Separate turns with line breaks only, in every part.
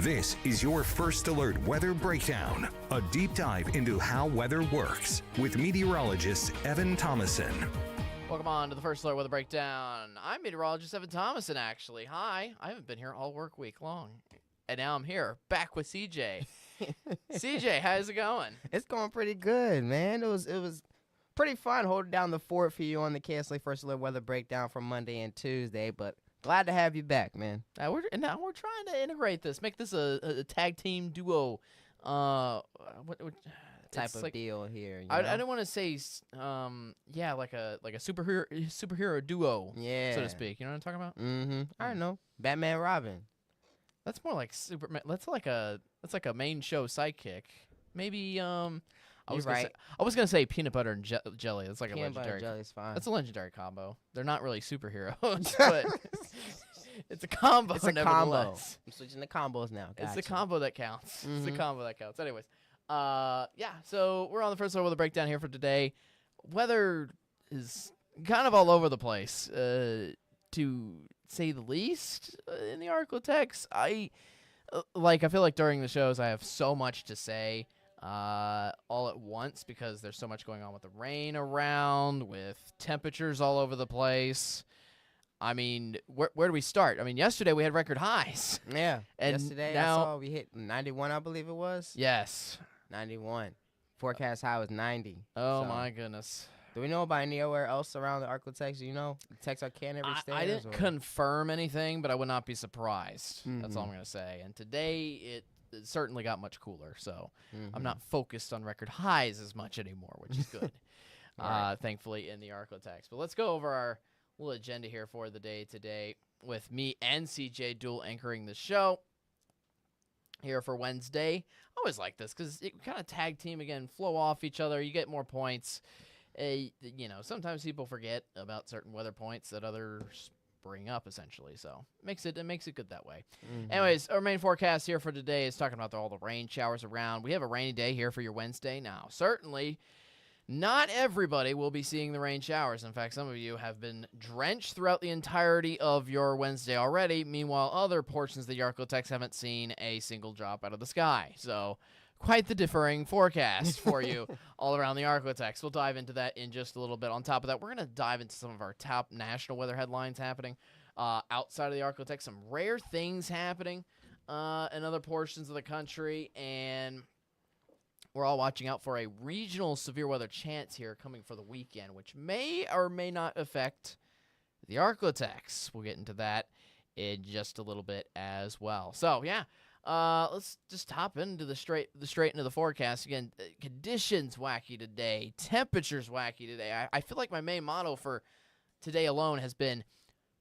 This is your First Alert Weather Breakdown, a deep dive into how weather works with meteorologist Evan Thomason.
Welcome on to the First Alert Weather Breakdown. I'm meteorologist Evan Thomason, actually. Hi, I haven't been here all work week long. And now I'm here, back with CJ. CJ, how's it going?
It's going pretty good, man. It was pretty fun holding down the fort for you on the KSLA First Alert Weather Breakdown from Monday and Tuesday, but glad to have you back, man.
Now we're trying to integrate this, make this a tag team duo. What
Type of deal here. You know?
I don't want to say, like a superhero duo,
yeah,
so to speak. You know what I'm talking about?
Mm-hmm. I know. Batman, Robin.
That's more like Superman. That's like a main show sidekick. Maybe I was gonna say peanut butter and jelly. That's like a legendary.
Peanut butter and jelly is fine.
That's a legendary combo. They're not really superheroes, but it's a combo.
It's a combo. I'm switching to combos now. Gotcha.
It's the combo that counts. Mm-hmm. It's the combo that counts. Anyways, so we're on the First Alert Weather Breakdown here for today. Weather is kind of all over the place, to say the least, in the ArkLaTex. I feel like during the shows I have so much to say all at once because there's so much going on with the rain around, with temperatures all over the place. I mean, where do we start? I mean, yesterday we had record highs.
Yeah.
And
yesterday
now,
I saw we hit 91, I believe it was.
Yes.
91. Forecast high was 90.
Oh, my goodness.
Do we know about anywhere else around the ArkLaTex? Do you know? Texarkana, every state?
I didn't confirm anything, but I would not be surprised. Mm-hmm. That's all I'm going to say. And today it certainly got much cooler, so I'm not focused on record highs as much anymore, which is good, right. Thankfully, in the ArkLaTex. But let's go over our little agenda here for the day today with me and CJ dual anchoring the show here for Wednesday. I always like this because it kind of tag team again, flow off each other. You get more points. Sometimes people forget about certain weather points that others bring up, essentially. So it makes it good that way. Mm-hmm. Anyways, our main forecast here for today is talking about all the rain showers around. We have a rainy day here for your Wednesday. Now, certainly not everybody will be seeing the rain showers. In fact, some of you have been drenched throughout the entirety of your Wednesday already. Meanwhile, other portions of the ArkLaTex haven't seen a single drop out of the sky. So quite the differing forecast for you all around the ArkLaTex. We'll dive into that in just a little bit. On top of that, we're going to dive into some of our top national weather headlines happening outside of the ArkLaTex. Some rare things happening in other portions of the country, and we're all watching out for a regional severe weather chance here coming for the weekend, which may or may not affect the ArkLaTex. We'll get into that in just a little bit as well. So, yeah. Let's just hop into the straight into the forecast. Again, conditions wacky today. Temperatures wacky today. I feel like my main motto for today alone has been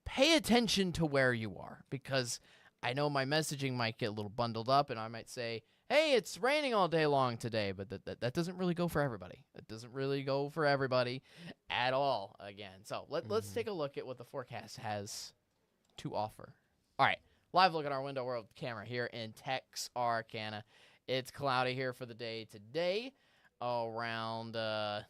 pay attention to where you are, because I know my messaging might get a little bundled up and I might say, hey, it's raining all day long today, but that doesn't really go for everybody. It doesn't really go for everybody at all again. So let's take a look at what the forecast has to offer. All right. Live look at our window world camera here in Texarkana. It's cloudy here for the day today around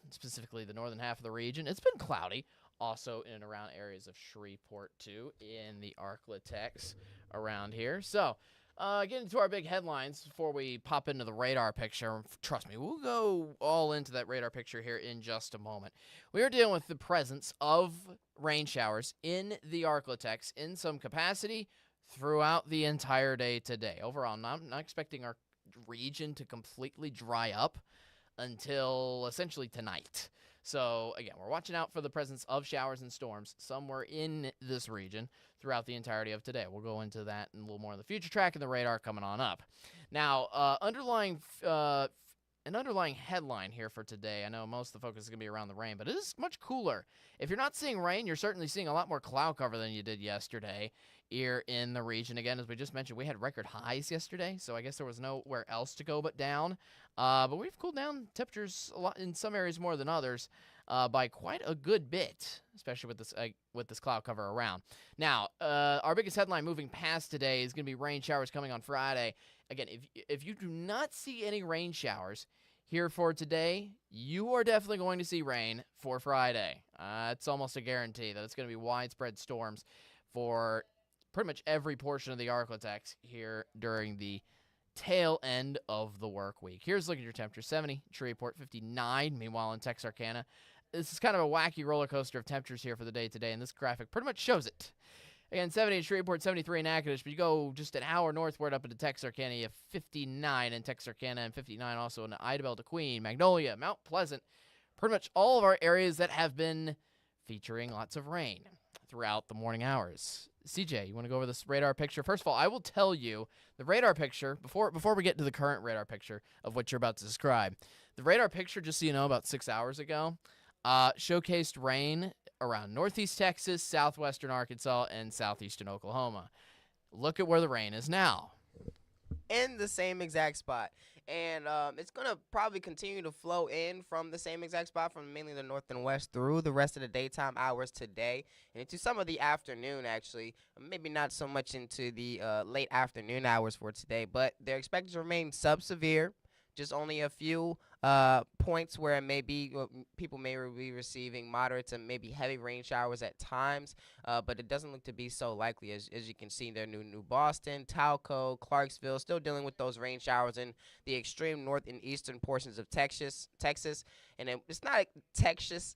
specifically the northern half of the region. It's been cloudy also in and around areas of Shreveport, too, in the ArkLaTex around here. So, getting into our big headlines before we pop into the radar picture. Trust me, we'll go all into that radar picture here in just a moment. We are dealing with the presence of rain showers in the ArkLaTex in some capacity throughout the entire day today. Overall, I'm not expecting our region to completely dry up until essentially tonight. So, again, we're watching out for the presence of showers and storms somewhere in this region throughout the entirety of today. We'll go into that in a little more in the future track and the radar coming on up. Now, an underlying headline here for today. I know most of the focus is going to be around the rain, but it is much cooler. If you're not seeing rain, you're certainly seeing a lot more cloud cover than you did yesterday here in the region. Again, as we just mentioned, we had record highs yesterday, so I guess there was nowhere else to go but down. But we've cooled down temperatures a lot in some areas more than others by quite a good bit, especially with this cloud cover around. Now, our biggest headline moving past today is going to be rain showers coming on Friday. Again, if you do not see any rain showers here for today, you are definitely going to see rain for Friday. It's almost a guarantee that it's going to be widespread storms for pretty much every portion of the ArkLaTex here during the tail end of the work week. Here's a look at your temperature. 70, Shreveport, 59. Meanwhile, in Texarkana, this is kind of a wacky roller coaster of temperatures here for the day today, and this graphic pretty much shows it. Again, 70 in Shreveport, 73 in Natchitoches, but you go just an hour northward up into Texarkana, you have 59 in Texarkana and 59 also in Idabel, DeQueen, Magnolia, Mount Pleasant. Pretty much all of our areas that have been featuring lots of rain throughout the morning hours. CJ, you want to go over this radar picture? First of all, I will tell you the radar picture, before we get to the current radar picture of what you're about to describe, the radar picture, just so you know, about 6 hours ago, showcased rain around northeast Texas, southwestern Arkansas, and southeastern Oklahoma. Look at where the rain is now.
In the same exact spot. And it's going to probably continue to flow in from the same exact spot from mainly the north and west through the rest of the daytime hours today and into some of the afternoon, actually. Maybe not so much into the late afternoon hours for today, but they're expected to remain sub-severe. Just only a few points where it may be people may be receiving moderate to maybe heavy rain showers at times, but it doesn't look to be so likely. As you can see there, New Boston, Talco, Clarksville, still dealing with those rain showers in the extreme north and eastern portions of Texas, and it's not Texas.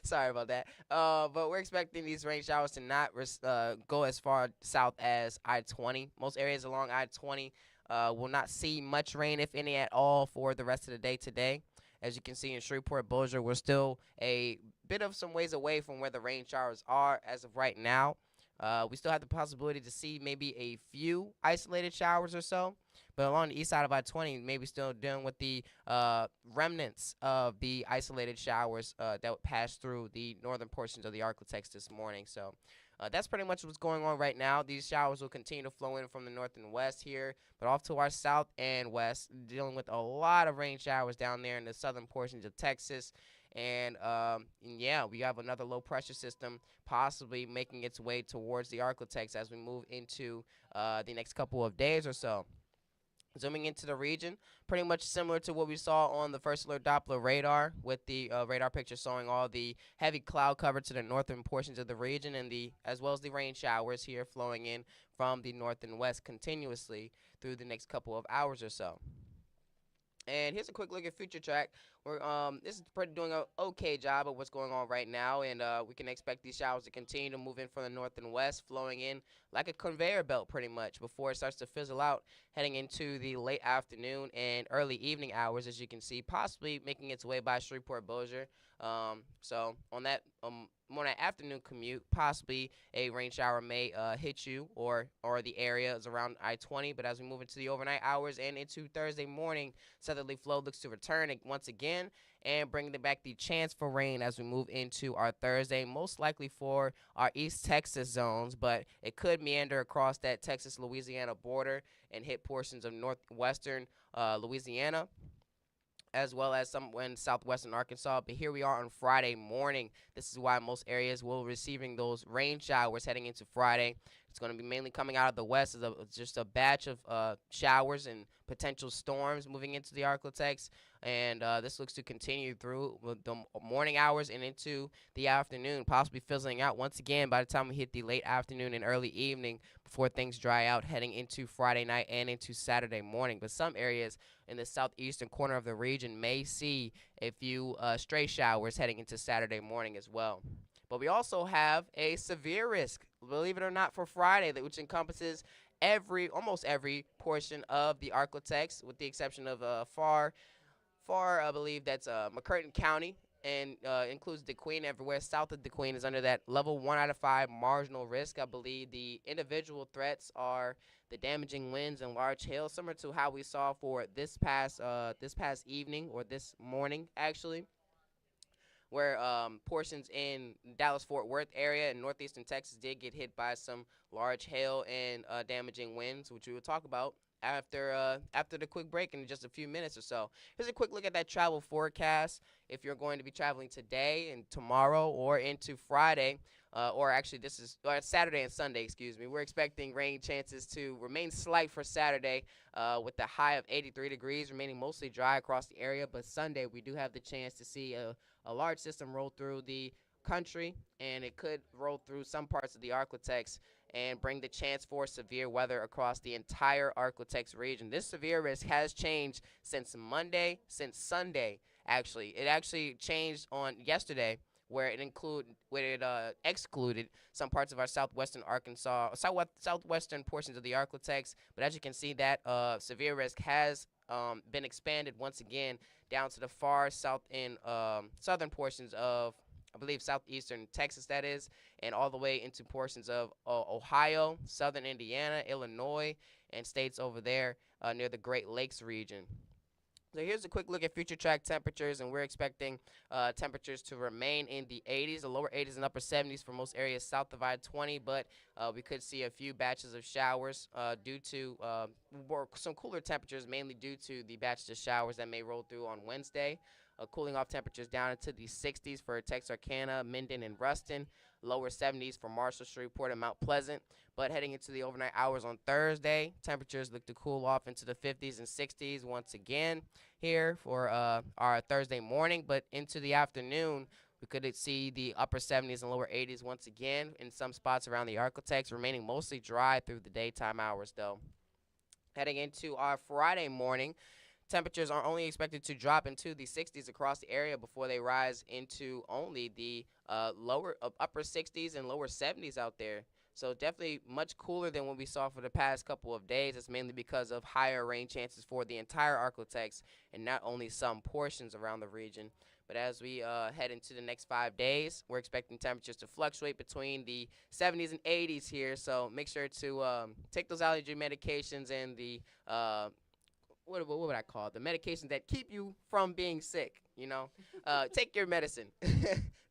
Sorry about that. But we're expecting these rain showers to not go as far south as I-20. Most areas along I-20 will not see much rain, if any at all, for the rest of the day today. As you can see in Shreveport, Bossier, we're still a bit of some ways away from where the rain showers are as of right now. We still have the possibility to see maybe a few isolated showers or so. But along the east side of I-20, maybe still dealing with the remnants of the isolated showers that would pass through the northern portions of the ArkLaTex this morning. So that's pretty much what's going on right now. These showers will continue to flow in from the north and west here, but off to our south and west, dealing with a lot of rain showers down there in the southern portions of Texas. And yeah, we have another low pressure system possibly making its way towards the ArkLaTex as we move into the next couple of days or so. Zooming into the region, pretty much similar to what we saw on the first alert Doppler radar, with the radar picture showing all the heavy cloud cover to the northern portions of the region, and as well as the rain showers here flowing in from the north and west continuously through the next couple of hours or so. And here's a quick look at future track. This is doing an okay job of what's going on right now, and we can expect these showers to continue to move in from the north and west, flowing in like a conveyor belt pretty much before it starts to fizzle out, heading into the late afternoon and early evening hours, as you can see, possibly making its way by Shreveport, Bossier. So on that afternoon commute, possibly a rain shower may hit you or the area is around I-20. But as we move into the overnight hours and into Thursday morning, southerly flow looks to return once again and bringing back the chance for rain as we move into our Thursday, most likely for our East Texas zones, but it could meander across that Texas-Louisiana border and hit portions of northwestern Louisiana, as well as some in southwestern Arkansas. But here we are on Friday morning. This is why most areas will be receiving those rain showers heading into Friday. It's going to be mainly coming out of the west as just a batch of showers and potential storms moving into the ArkLaTex. And this looks to continue through the morning hours and into the afternoon, possibly fizzling out once again by the time we hit the late afternoon and early evening before things dry out heading into Friday night and into Saturday morning. But some areas in the southeastern corner of the region may see a few stray showers heading into Saturday morning as well. But we also have a severe risk, believe it or not, for Friday, which encompasses almost every portion of the ArkLaTex, with the exception of far, I believe that's McCurtain County, and includes DeQueen. Everywhere south of DeQueen is under that level 1 out of 5 marginal risk. I believe the individual threats are the damaging winds and large hail, similar to how we saw for this past evening, or this morning actually, where portions in Dallas-Fort Worth area and northeastern Texas did get hit by some large hail and damaging winds, which we will talk about after the quick break in just a few minutes or so. Here's a quick look at that travel forecast. If you're going to be traveling today and tomorrow or into Friday, or actually this is Saturday and Sunday, excuse me, we're expecting rain chances to remain slight for Saturday, with the high of 83 degrees, remaining mostly dry across the area. But Sunday we do have the chance to see a large system roll through the country, and it could roll through some parts of the ArkLaTex and bring the chance for severe weather across the entire ArkLaTex region. This severe risk has changed since Sunday, actually. It actually changed on yesterday, where it excluded some parts of our southwestern Arkansas, southwestern portions of the ArkLaTex. But as you can see, that severe risk has been expanded once again down to the far south and southern portions of, I believe, southeastern Texas, that is, and all the way into portions of Ohio, southern Indiana, Illinois, and states over there near the Great Lakes region. So here's a quick look at future track temperatures, and we're expecting temperatures to remain in the 80s, the lower 80s and upper 70s for most areas south of I-20, but we could see a few batches of showers due to some cooler temperatures, mainly due to the batches of showers that may roll through on Wednesday. Cooling off temperatures down into the 60s for Texarkana, Minden, and Ruston. Lower 70s for Marshall, Shreveport, and Mount Pleasant. But heading into the overnight hours on Thursday, temperatures look to cool off into the 50s and 60s once again here for our Thursday morning. But into the afternoon, we could see the upper 70s and lower 80s once again in some spots around the ArkLaTex, remaining mostly dry through the daytime hours, though. Heading into our Friday morning, temperatures are only expected to drop into the 60s across the area before they rise into only the upper 60s and lower 70s out there. So definitely much cooler than what we saw for the past couple of days. It's mainly because of higher rain chances for the entire ArkLaTex and not only some portions around the region. But as we head into the next 5 days, we're expecting temperatures to fluctuate between the 70s and 80s here. So make sure to take those allergy medications and the what would I call it? The medications that keep you from being sick, take your medicine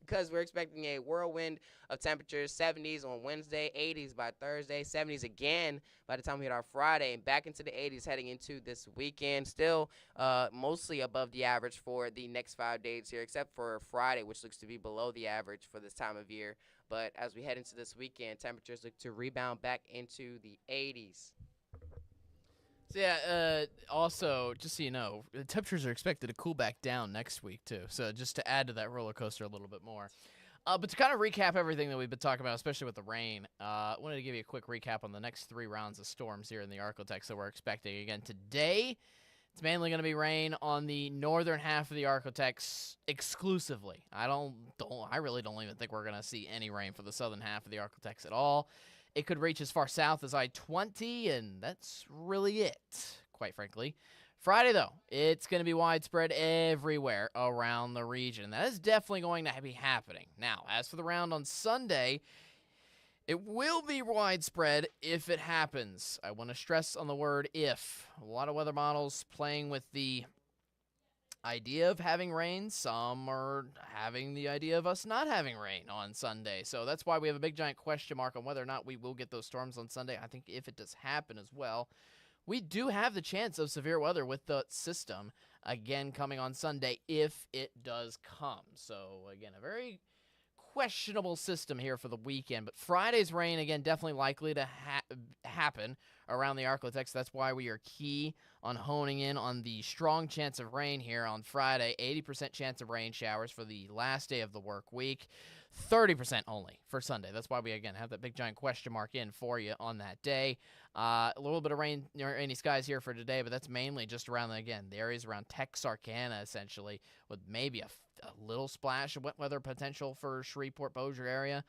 because we're expecting a whirlwind of temperatures, 70s on Wednesday, 80s by Thursday, 70s again by the time we hit our Friday, and back into the 80s heading into this weekend. Still mostly above the average for the next 5 days here, except for Friday, which looks to be below the average for this time of year. But as we head into this weekend, temperatures look to rebound back into the 80s.
So yeah, also, just so you know, the temperatures are expected to cool back down next week, too. So just to add to that roller coaster a little bit more. But to kind of recap everything that we've been talking about, especially with the rain, I wanted to give you a quick recap on the next 3 rounds of storms here in the ArkLaTex that we're expecting. Again, today, it's mainly going to be rain on the northern half of the ArkLaTex exclusively. I really don't even think we're going to see any rain for the southern half of the ArkLaTex at all. It could reach as far south as I-20, and that's really it, quite frankly. Friday, though, it's going to be widespread everywhere around the region. That is definitely going to be happening. Now, as for the round on Sunday, it will be widespread if it happens. I want to stress on the word if. A lot of weather models playing with the idea of having rain. Some are having the idea of us not having rain on Sunday. So that's why we have a big giant question mark on whether or not we will get those storms on Sunday. I think if it does happen as well, we do have the chance of severe weather with the system again coming on Sunday if it does come. So again, a very questionable system here for the weekend. But Friday's rain, again, definitely likely to happen around the ArkLaTex. That's why we are key on honing in on the strong chance of rain here on Friday. 80% chance of rain showers for the last day of the work week. 30% only for Sunday. That's why we, again, have that big giant question mark in for you on that day. A little bit of rainy skies here for today, but that's mainly just around, again, the areas around Texarkana, essentially, with maybe a little splash of wet weather potential for Shreveport, Bossier area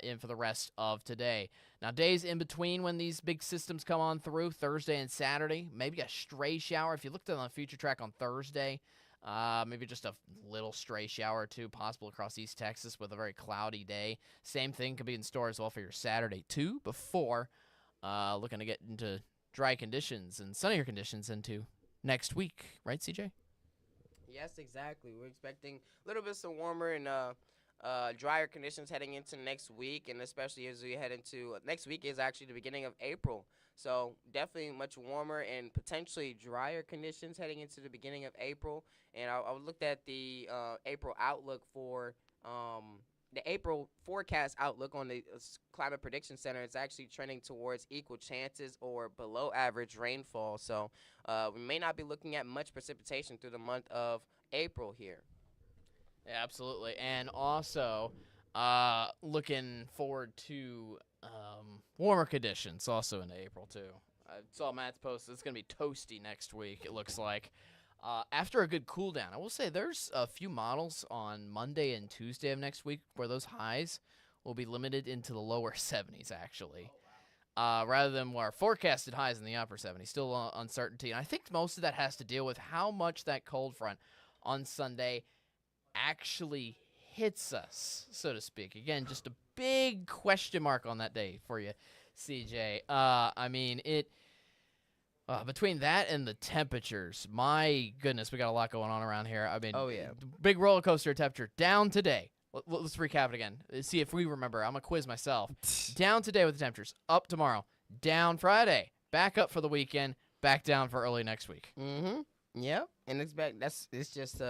in for the rest of today. Now, days in between when these big systems come on through, Thursday and Saturday, maybe a stray shower. If you looked on the future track on Thursday, maybe just a little stray shower or two possible across East Texas with a very cloudy day. Same thing could be in store as well for your Saturday, too, before looking to get into dry conditions and sunnier conditions into next week. Right, CJ?
Yes, exactly. We're expecting a little bit some warmer and drier conditions heading into next week, and especially as we head into next week is actually the beginning of April. So definitely much warmer and potentially drier conditions heading into the beginning of April. And I looked at the April outlook for the April forecast outlook on the Climate Prediction Center. It's actually trending towards equal chances or below average rainfall. So we may not be looking at much precipitation through the month of April here.
Yeah, absolutely. And also looking forward to Warmer conditions also into April, too. I saw Matt's post. It's going to be toasty next week, it looks like. After a good cool down, I will say there's a few models on Monday and Tuesday of next week where those highs will be limited into the lower 70s, actually. Rather than our forecasted highs in the upper 70s. Still uncertainty. And I think most of that has to deal with how much that cold front on Sunday actually hits us, so to speak. Again, just a big question mark on that day for you, CJ. I mean, between that and the temperatures, my goodness, we got a lot going on around here. I mean,
Oh, yeah.
Big roller coaster temperature down today. Let's recap it again. See if we remember. I'm going to quiz myself. Down today with the temperatures. Up tomorrow. Down Friday. Back up for the weekend. Back down for early next week.
Mm-hmm. Yep. And it's just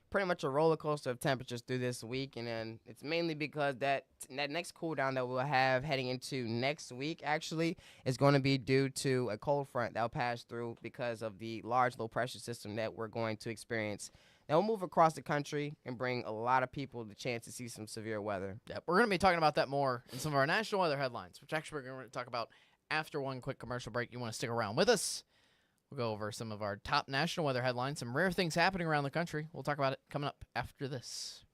pretty much a roller coaster of temperatures through this week, and then it's mainly because that next cool down that we'll have heading into next week actually is going to be due to a cold front that'll pass through because of the large low pressure system that we're going to experience. That will move across the country and bring a lot of people the chance to see some severe weather.
Yep, we're going to be talking about that more in some of our national weather headlines, which actually we're going to talk about after one quick commercial break. You want to stick around with us? We'll go over some of our top national weather headlines, some rare things happening around the country. We'll talk about it coming up after this.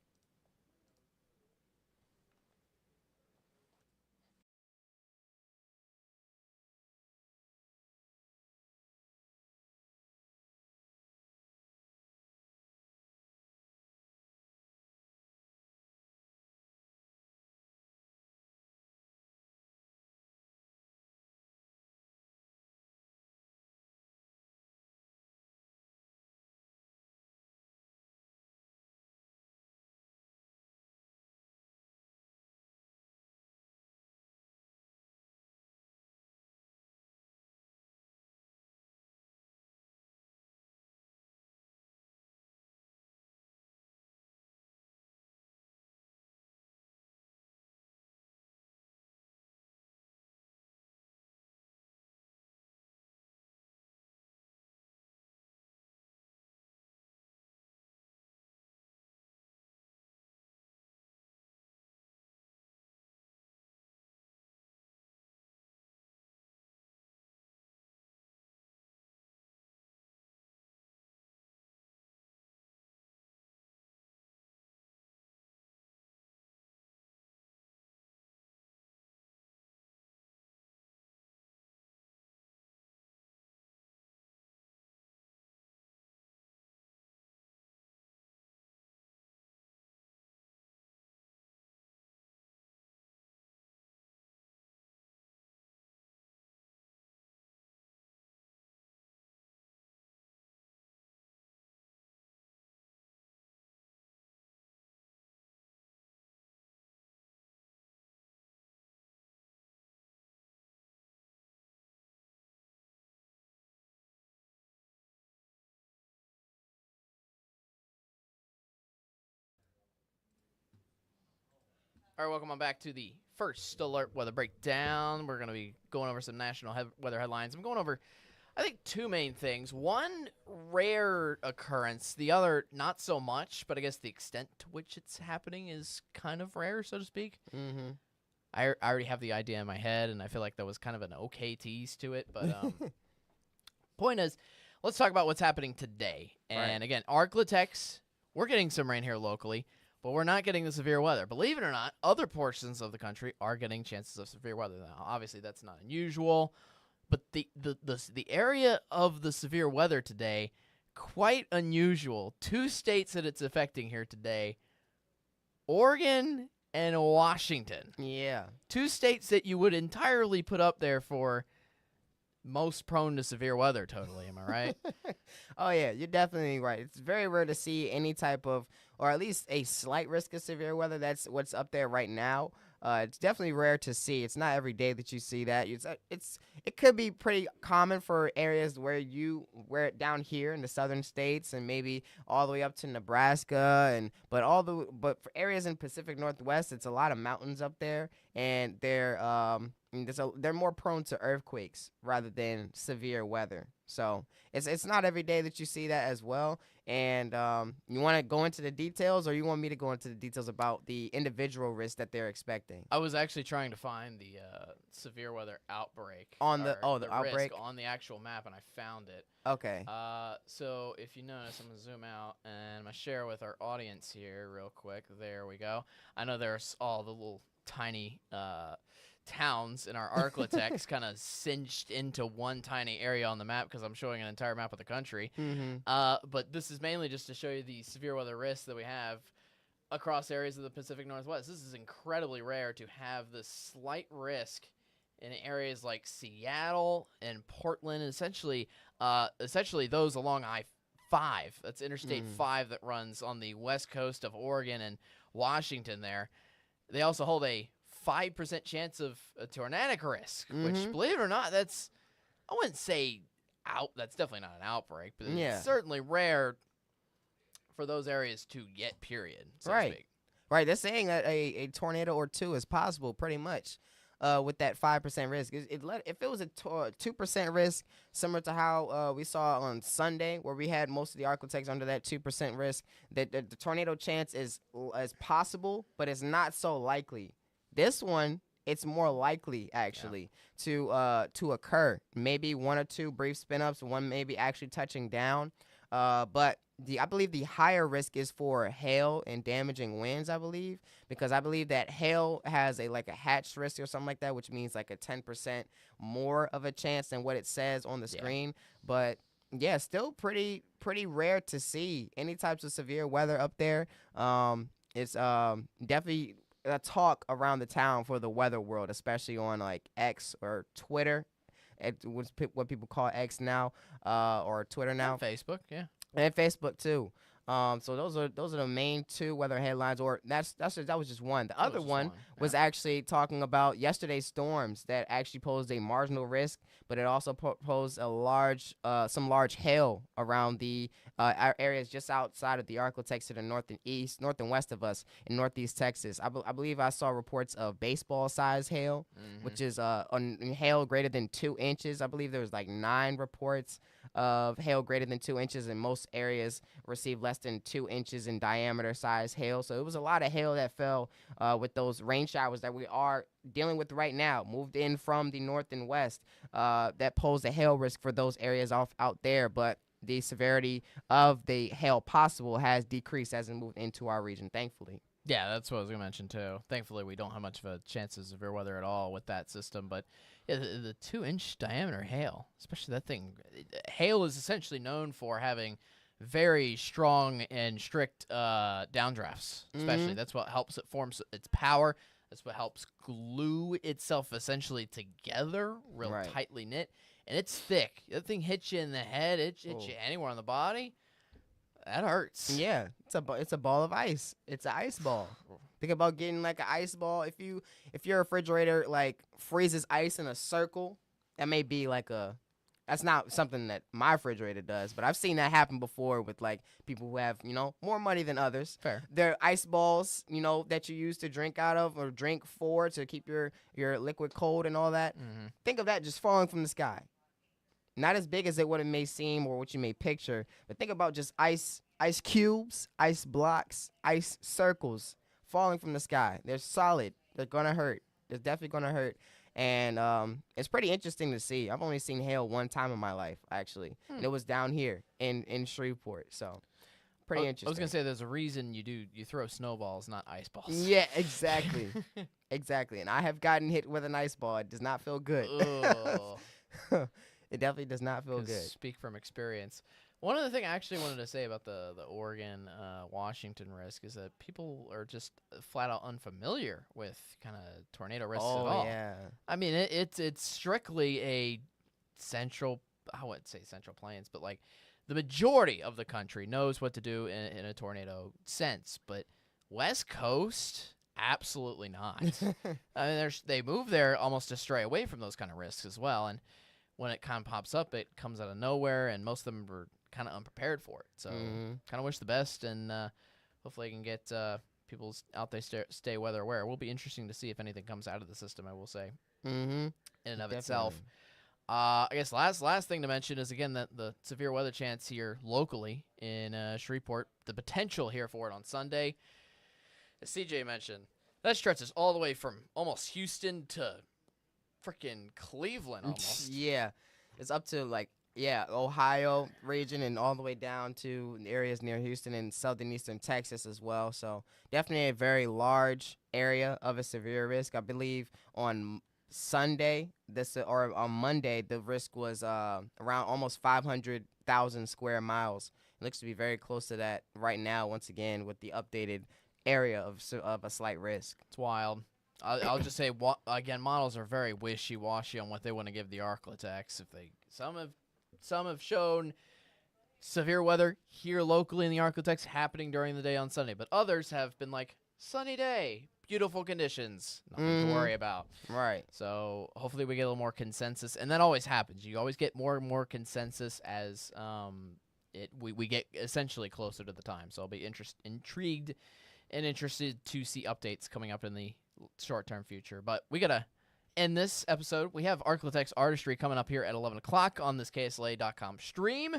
All right, welcome on back to the first alert weather breakdown. We're going to be going over some national weather headlines. I'm going over, I think, two main things. One, rare occurrence. The other, not so much, but I guess the extent to which it's happening is kind of rare, so to speak.
Mm-hmm.
I already have the idea in my head, and I feel like that was kind of an okay tease to it. But point is, let's talk about what's happening today. And again, ArkLaTex, we're getting some rain here locally. But we're not getting the severe weather. Believe it or not, other portions of the country are getting chances of severe weather now. Obviously, that's not unusual. But the area of the severe weather today, quite unusual. Two states that it's affecting here today, Oregon and Washington.
Yeah.
Two states that you would entirely put up there for most prone to severe weather, totally. Am I right?
Oh, yeah, you're definitely right. It's very rare to see any type of, or at least a slight risk of severe weather. That's what's up there right now. It's definitely rare to see. It's not every day that you see that. It could be pretty common for areas where down here in the southern states and maybe all the way up to Nebraska but for areas in Pacific Northwest, it's a lot of mountains up there, and they're more prone to earthquakes rather than severe weather. So it's not every day that you see that as well. And you want to go into the details, or you want me to go into the details about the individual risks that they're expecting?
I was actually trying to find the severe weather outbreak
On the
or
the outbreak?
risk on the actual map, and I found it.
Okay.
So if you notice, I'm gonna zoom out and I'm gonna share with our audience here real quick. There we go. I know there's all the little tiny towns in our ArkLaTex kind of cinched into one tiny area on the map because I'm showing an entire map of the country. But this is mainly just to show you the severe weather risks that we have across areas of the Pacific Northwest. This is incredibly rare to have this slight risk in areas like Seattle and Portland, and essentially those along I-5. That's Interstate 5 that runs on the west coast of Oregon and Washington there. They also hold a 5% chance of a tornadic risk, which, believe it or not, that's, I wouldn't say that's definitely not an outbreak, but it's certainly rare for those areas to get, period, so to speak.
Right. They're saying that a tornado or two is possible pretty much with that 5% risk. If it was a 2% risk, similar to how we saw on Sunday, where we had most of the ArkLaTex under that 2% risk, that the tornado chance is possible, but it's not so likely. This one, it's more likely actually to occur. Maybe one or two brief spin-ups, one maybe actually touching down. But I believe the higher risk is for hail and damaging winds, I believe, because I believe that hail has a hatched risk or something like that, which means like a 10% more of a chance than what it says on the screen. But yeah, still pretty rare to see any types of severe weather up there. It's definitely a talk around the town for the weather world, especially on like X or Twitter. What people call X now, or Twitter now.
And Facebook, yeah.
And Facebook too. So those are the main two weather headlines, or that was just one. The other one was actually talking about yesterday's storms that actually posed a marginal risk, but it also posed a some large hail around the areas just outside of the ArkLaTex to the north and west of us in northeast Texas. I believe I saw reports of baseball size hail, which is on hail greater than 2 inches. I believe there was like 9 reports of hail greater than 2 inches, and most areas received less than 2 inches in diameter size hail. So it was a lot of hail that fell with those rain showers that we are dealing with right now, moved in from the north and west, that pose a hail risk for those areas out there. But the severity of the hail possible has decreased as it moved into our region, thankfully.
Yeah, that's what I was going to mention, too. Thankfully, we don't have much of a chance of severe weather at all with that system. But yeah, the 2-inch diameter hail, especially that thing. Hail is essentially known for having very strong and strict downdrafts, especially. That's what helps it form its power. That's what helps glue itself essentially together, real tightly knit. And it's thick. That thing hits you in the head. It hits you anywhere on the body. That hurts.
Yeah, it's a ball of ice. It's an ice ball. Think about getting like an ice ball. If your refrigerator like freezes ice in a circle, that may be like that's not something that my refrigerator does, but I've seen that happen before with like people who have, more money than others.
Fair.
They're ice balls, that you use to drink out of or drink for to keep your liquid cold and all that. Think of that just falling from the sky. Not as big as what it may seem or what you may picture, but think about just ice cubes, ice blocks, ice circles falling from the sky. They're solid. They're gonna hurt. They're definitely gonna hurt. And it's pretty interesting to see. I've only seen hail one time in my life, actually. And it was down here in Shreveport. So pretty interesting.
I was gonna say there's a reason you throw snowballs, not ice balls.
Yeah, exactly. Exactly. And I have gotten hit with an ice ball. It does not feel good. It definitely does not feel good.
Speak from experience. One other thing I actually wanted to say about the Oregon Washington risk is that people are just flat out unfamiliar with kind of tornado risks at all.
Yeah.
I mean, it's strictly a I wouldn't say central plains, but like the majority of the country knows what to do in a tornado sense. But West Coast, absolutely not. I mean, they move there almost to stray away from those kind of risks as well. And when it kind of pops up, it comes out of nowhere, and most of them are kind of unprepared for it. So kind of wish the best, and hopefully I can get people out there stay weather aware. It will be interesting to see if anything comes out of the system, I will say, in and of itself. I guess last thing to mention is, again, that the severe weather chance here locally in Shreveport, the potential here for it on Sunday. As CJ mentioned, that stretches all the way from almost Houston to freaking Cleveland almost.
Yeah, it's up to Ohio region and all the way down to areas near Houston and southeastern Texas as well. So definitely a very large area of a severe risk. I believe on Sunday, or on Monday, the risk was around almost 500,000 square miles. It looks to be very close to that right now. Once again, with the updated area of a slight risk.
It's wild. I'll just say again, models are very wishy-washy on what they want to give the ArkLaTex. Some have shown severe weather here locally in the ArkLaTex happening during the day on Sunday, but others have been like sunny day, beautiful conditions, nothing to worry about.
Right.
So hopefully we get a little more consensus, and that always happens. You always get more and more consensus as we get essentially closer to the time. So I'll be intrigued and interested to see updates coming up in the short-term future. But we got to end this episode. We have ArkLaTex Artistry coming up here at 11 o'clock on this KSLA.com stream.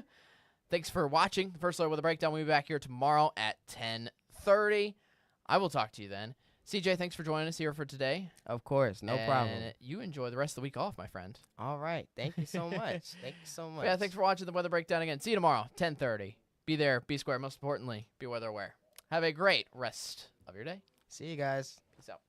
Thanks for watching the First Alert Weather Breakdown. We'll be back here tomorrow at 10:30. I will talk to you then. CJ, thanks for joining us here for today.
Of course, no problem.
You enjoy the rest of the week off, my friend.
All right. Thank you so much. Thank you so much.
Yeah, thanks for watching the Weather Breakdown again. See you tomorrow, 10:30. Be there, be square. Most importantly, be weather aware. Have a great rest of your day.
See you guys.
Peace out.